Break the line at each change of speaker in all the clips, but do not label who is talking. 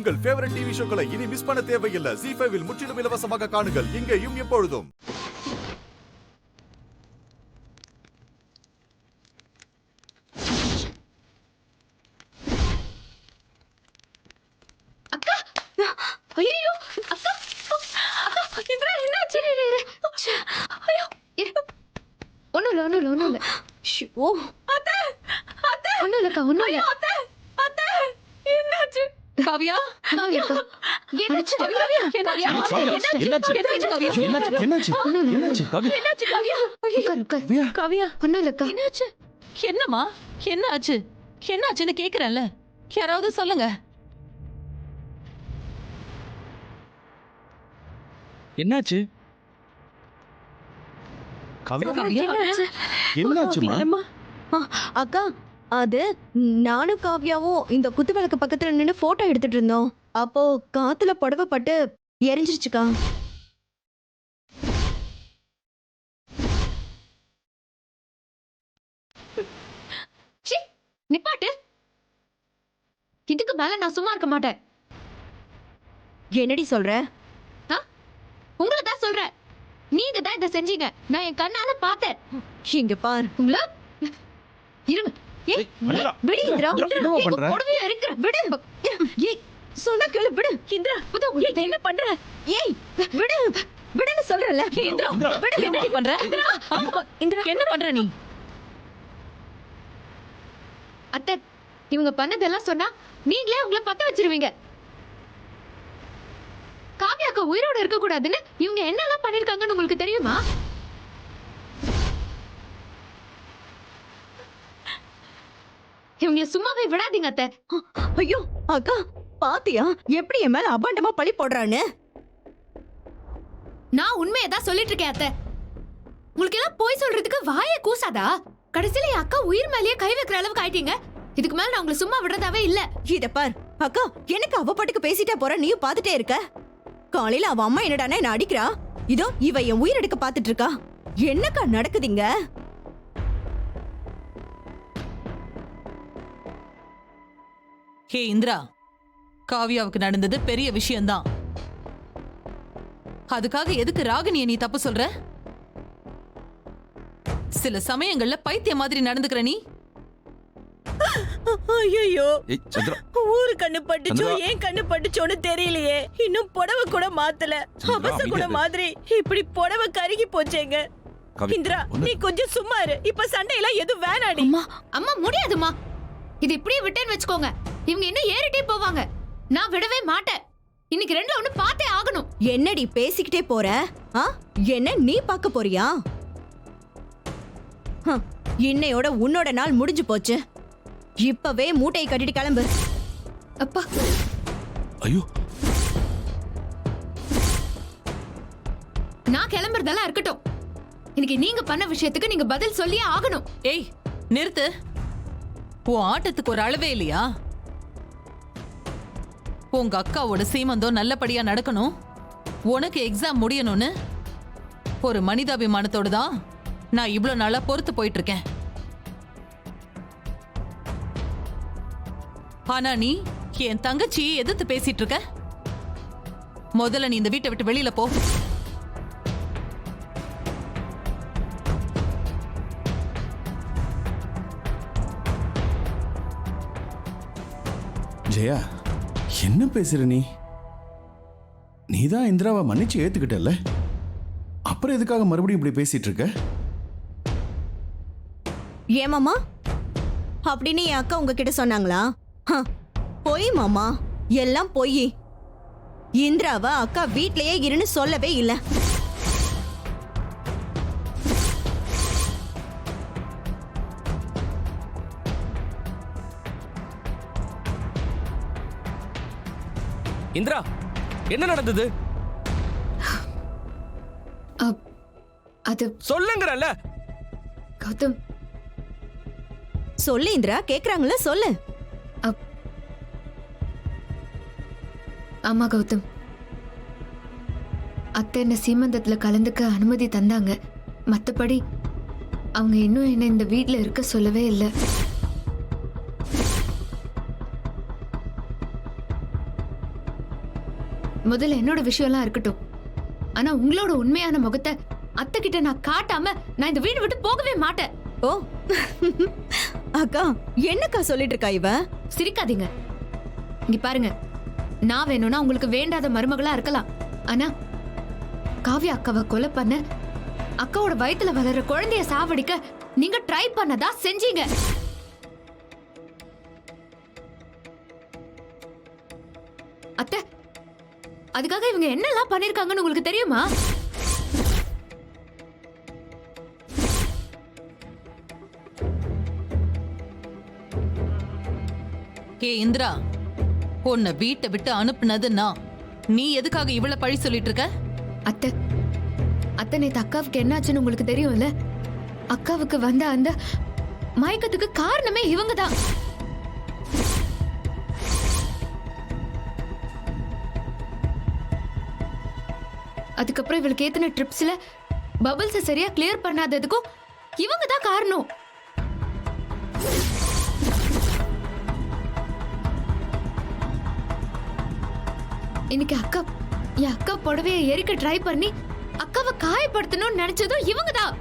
உங்கள் favourite TV ஷோக்களை இனி miss பண்ண தேவையில்லை. ZEE5 இல் முற்றிலும் இலவசமாக காணுங்கள். இங்கேயும் எப்பொழுதும்.
அக்கா ஐயோ அக்கா அக்கா இந்திரா என்னாச்சு? ஐயோ ஒண்ணும் இல்ல ஷோ அத்தை அத்தை ஒண்ணும் இல்லக்கா ஒண்ணும் இல்ல அத்தை அத்தை என்னாச்சு? காவியா காவியா என்னாச்சு?
காவியா
ஒண்ணும் இல்லக்கா.
என்னாச்சு? என்னம்மா என்னாச்சு? என்னாச்சுன்னு கேக்குறேன்ல, யாராவது சொல்லுங்க.
என்னாச்சு? என்னாச்சுமா?
அக்கா அது நானும் காவியாவும் இந்த குத்து விளக்கு பக்கத்துல நின்று போட்டோ எடுத்துட்டு இருந்தோம். அப்போ காத்துல புடவை பட்டு எரிஞ்சிருச்சுக்கா.
நிப்பாட்டு. இதுக்கு மேல நான் சும்மா இருக்க மாட்டேன்.
என்னடி சொல்ற?
உங்களை தான் சொல்றேன். நீங்க தான் இதை செஞ்சீங்க. நான் என் கண்ணால பார்த்தேன்.
இங்க பார்.
உங்கள இருங்க. ஏய் விடு இந்திரா. புடவைய இருக்கிற விடு. ஏய் சொன்னா கேளு விடு. இந்திரா புது நீ என்ன பண்ற? ஏய் விடு விடுன்னு சொல்றல. இந்திரா விடு. என்ன பண்ற? இந்திரா என்ன பண்ற நீ? அத்தை இவங்க பண்ணதெல்லாம் சொன்னா நீங்களே அவங்கள பத்த வச்சிருவீங்க. காவியாக்கு உயிரோட இருக்க கூடாதுன்னு இவங்க என்னெல்லாம் பண்ணிருக்காங்கன்னு உங்களுக்கு தெரியுமா? இவங்களை சும்மாவே விடாதீங்க அத்தை.
ஐயோ அக்கா பாத்தியா எப்படி என் மேல அபாண்டமா பழி போடுறான்னு?
நான் உண்மையை தான் சொல்லிட்டு இருக்கேன் அத்தை. உங்களுக்கு எல்லாம் போய் சொல்றதுக்கு வாயை கூசாதா? கடைசியில என் அக்கா உயிர் மேலேயே கை வைக்கிற அளவுக்கு ஆயிட்டீங்க. இதுக்கு மேல நான் உங்களை சும்மா விடுறதாவே இல்ல.
இத பார் அக்கா, எனக்கு அவ பாட்டுக்கு பேசிட்டா போற, நீயும் பாத்துட்டே இருக்க. காலையில அவ அம்மா என்னடானே என்ன அடிக்கிறா. இதோ இவ என் உயிர் எடுக்க பாத்துட்டு இருக்கா. என்னக்கா நடக்குதுங்க?
ஹே இந்திரா, காவியாவுக்கு நடந்தது பெரிய விஷயம்தான். அதுக்காக எதுக்கு ராகினியை நீ தப்பு சொல்ற? சில சமயங்கள்ல பைத்திய மாதிரி நடந்துக்கிற நீ.
ஐயோ
சந்திரா,
ஊரு கண்ணு பட்டுச்சோ ஏன் கண்ணு பட்டுச்சோன்னு தெரியலையே. இன்னும் புடவை கூட மாத்தல. அவச கூட மாதிரி இப்படி புடவை கருகி போச்சேங்க. இந்திரா நீ கொஞ்சம் சும்மா இரு. இப்ப சண்டையெல்லாம் எதுவும் வேணாடி.
அம்மா அம்மா முடியாதுமா. இது இப்படியே விட்டேன்னு வச்சுக்கோங்க, இவங்க இன்னும் ஏறிட்டே போவாங்க. நான் விடவே மாட்டேன். இன்னைக்கு ரெண்டுல ஒண்ணு பார்த்தே ஆகணும்.
என்னடி பேசிக்கிட்டே போற? என்ன நீ பார்க்க போறியா? இன்னையோட உன்னோட நாள் முடிஞ்சு போச்சு. இப்பவே மூட்டையை கட்டிட்டு கிளம்பு.
அப்பா
ஐயோ
நான் கிளம்புறதெல்லாம் இருக்கட்டும். இன்னைக்கு நீங்க பண்ண விஷயத்துக்கு நீங்க பதில் சொல்லியே ஆகணும்.
ஏய் நிறுத்து. உன் ஆட்டத்துக்கு ஒரு அளவே இல்லையா? உங்க அக்காவோட சீமந்தம் நல்லபடியா நடக்கணும், உனக்கு எக்ஸாம் முடியணும்னு ஒரு மனிதாபிமானத்தோட தான் நான் இவ்வளவு நாளா பொறுத்து போயிட்டு இருக்கேன். ஆனா நீ என் தங்கச்சியை எதிர்த்து பேசிட்டு இருக்க. முதல்ல நீ இந்த வீட்டை விட்டு வெளியில போ.
ஜெயா, என்ன பேசுற நீ? நீதான் இந்திராவை மன்னிச்சு ஏத்துக்கிட்டல, அப்புறம் எதுக்காக மறுபடியும் இப்படி பேசிட்டு இருக்க?
ஏமாமா அப்படின்னு என் அக்கா உங்ககிட்ட சொன்னாங்களா? பொய் மாமா, எல்லாம் பொய். இந்திராவ அக்கா வீட்லயே இருன்னு சொல்லவே இல்ல.
இந்திரா என்ன நடந்தது?
அது
சொல்லுங்கறல்ல.
கௌதம்
சொல்லு இந்திரா, கேக்குறாங்களா? சொல்லு.
ஆமா கௌதம், அத்தை என்ன சீமந்தத்துல கலந்துக்க அனுமதி தந்தாங்க. மத்தபடி அவங்க இன்னும் என்ன இந்த வீட்ல இருக்க சொல்லவே இல்லை. முதல்ல என்னோட விஷயம்லாம் இருக்கட்டும், ஆனா உங்களோட உண்மையான முகத்தை அத்தை கிட்ட நான் காட்டாம நான் இந்த வீடு விட்டு போகவே மாட்டேன்.
ஓ அக்கா, என்னக்கா சொல்லிட்டு இருக்கா இவ?
சிரிக்காதீங்க. இங்க பாருங்க, நான் வேணும்னா உங்களுக்கு வேண்டாத மருமகளா இருக்கலாம், ஆனா காவ்யா அக்காவை கொலை பண்ண, அக்காவோட வயித்துல வளர்ற குழந்தைய சாவடிக்க நீங்க ட்ரை பண்ணதா செஞ்சீங்க. அத்தை, அதுக்காக இவங்க என்னெல்லாம் பண்ணிருக்காங்கன்னு உங்களுக்கு தெரியுமா?
ஏ இந்திரா, உன்னை வீட்டை விட்டு அனுப்புனது நான். நீ எதுக்காக இவ்வளவு பழி சொல்லிட்டு இருக்க?
அத்தை, அத்தை நேத்து அக்காவுக்கு என்னாச்சுன்னு உங்களுக்கு தெரியும்ல? அக்காவுக்கு வந்த அந்த மயக்கத்துக்கு காரணமே இவங்க தான். அதுக்கப்புறம் இவளுக்கு ஏத்தின ட்ரிப்ஸ்ல பபிள்ஸ் சரியா கிளியர் பண்ணாததுக்கும் இவங்க தான் காரணம். இன்னைக்கு என் அக்கா புடவைய எரிக்க ட்ரை பண்ணி அக்காவை காயப்படுத்தணும்னு நினைச்சதும் இவங்க தான்.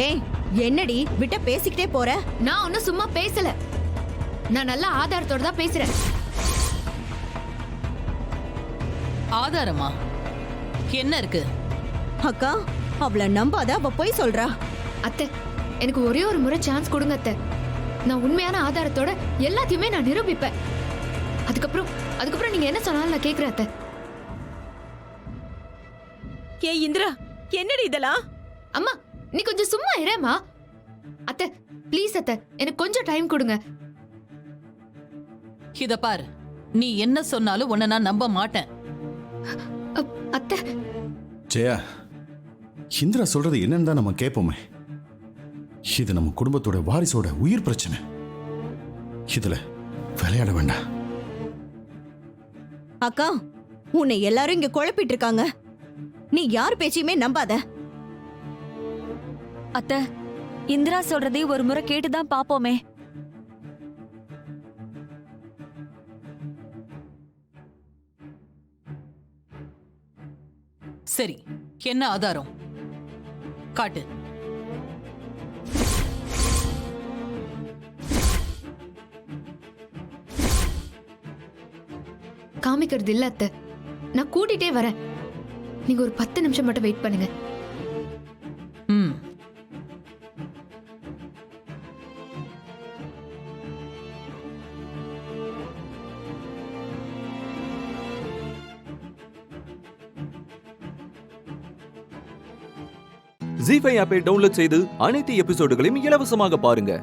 ஏய், என்னடி விட்ட பேசிக்கிட்டே போற?
நான் ஒன்னும் சும்மா பேசல, நான் நல்ல ஆதாரத்தோட தான் பேசுறேன்.
ஆதாரமா? என்ன இருக்கு?
அக்கா, அவள நம்பாத, அவ போய் சொல்றா.
அத்தை, எனக்கு ஒரே ஒரு முறை சான்ஸ் கொடுங்க அத்தை. நான் உண்மையான ஆதாரத்தோட எல்லாத்தையுமே நான் நிரூபிப்பேன். அதுக்கப்புறம் நீங்க என்ன சொன்னாலும் நான் கேக்குறேன் அத்தை.
ஏய் இந்திரா, என்னடி இதெல்லாம்?
அம்மா, நீ கொஞ்சம் சும்மா இரேம்மா. அத்தை ப்ளீஸ் அத்தை, எனக்கு கொஞ்சம் டைம் கொடுங்க.
இத பாரு, நீ என்ன சொன்னாலும் உன்னை நான் நம்ப மாட்டேன்.
அத்தை,
ஜெயா, இந்திரா சொல்றது என்னன்னு தான் நம்ம கேட்போமே. இது நம்ம குடும்பத்தோட வாரிசோட உயிர் பிரச்சனை. இதுல விளையாட வேண்டாம்.
அக்கா, உன்னை எல்லாரும் இங்க குழப்பிட்டு இருக்காங்க. நீ யார் பேச்சையுமே நம்பாத.
அத்தை, இந்திரா சொல்றதை ஒரு முறை கேட்டுதான் பாப்போமே.
சரி, என்ன ஆதாரம் காட்டு.
காமிக்கிறது இல்ல அத்தை, நான் கூட்டிட்டே வரேன். நீங்க ஒரு 10 நிமிஷம் மட்டும் வெயிட் பண்ணுங்க.
ம்.
ஜீ5 ஆப்பை டவுன்லோட் செய்து அனைத்து எபிசோடுகளையும் இலவசமாக பாருங்க.